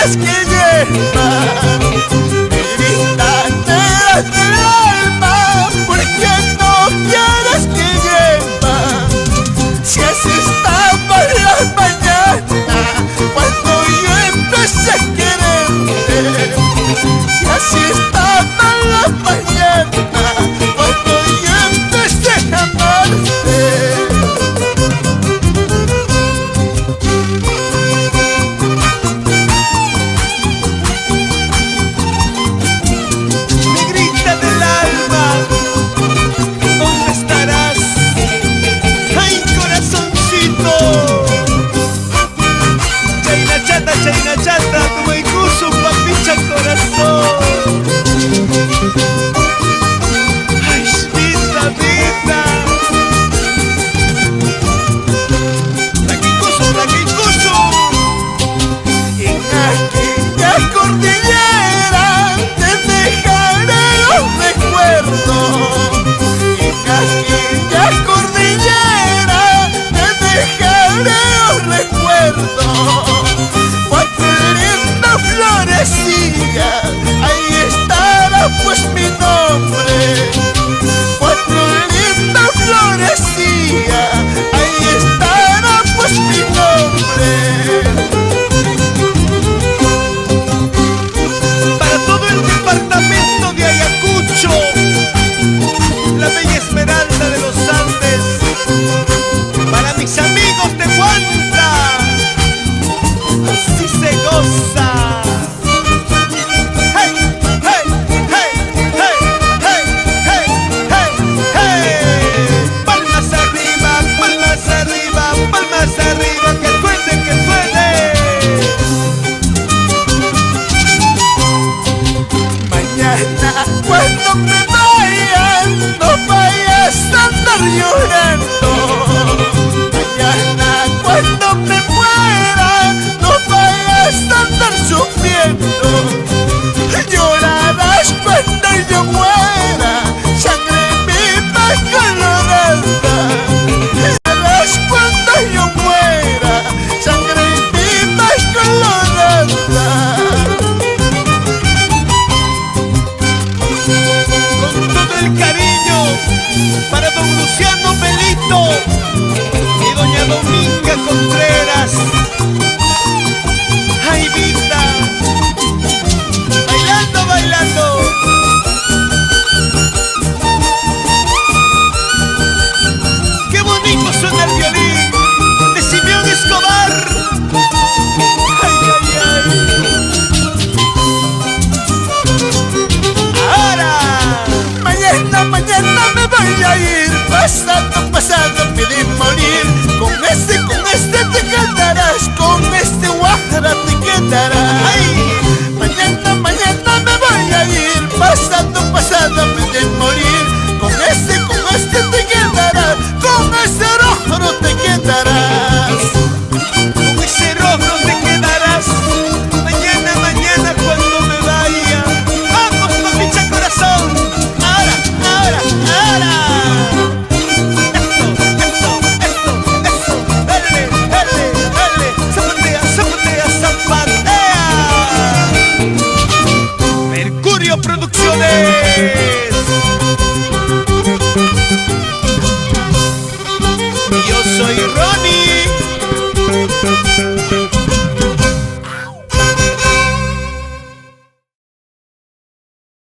quieres que lleva. Negrita, negra del alma, ¿por qué no quieres que lleva? Si así estaba la mañana cuando yo empecé a quererte. Si así estaba la mañana cuando yo empecé a amarte. Chayna chata, tu maikusu, papicha corazón. Ay, vida, vida. Plaquincusu. En aquella cordillera te dejaré los recuerdos. En aquella cordillera te dejaré los recuerdos. Florecilla, ahí estará pues mi nombre. Cuatro lindas florecillas, ahí estará pues mi nombre. Para todo el departamento de Ayacucho, la bella Esmeralda de los Andes. Para mis amigos de Huanta, así se goza. Cuando me vayas, no vayas a andar llorando. Mañana cuando me muera, no vayas a andar sufriendo. Llorarás cuando yo muera, sangre viva y colorada. Llorarás cuando yo muera, sangre viva y colorada. El cariño para don Luciano Pelito y doña Dominga Contreras. Ay, vida, bailando, bailando. Qué bonito suena el violín de Simeón Escobar. Ay, ay, ay. Ahora mañana me voy a ir, pasado me de morir. Con este te quedarás, con este guajara te quedarás. Ay, mañana me voy a ir, pasado me de morir. Con este te quedarás, con ese rostro te quedarás. Con ese rostro te quedarás. Mañana cuando me vaya. Vamos, papicha corazón. Ahora. Esto. Zapatea. Mercurio Producciones.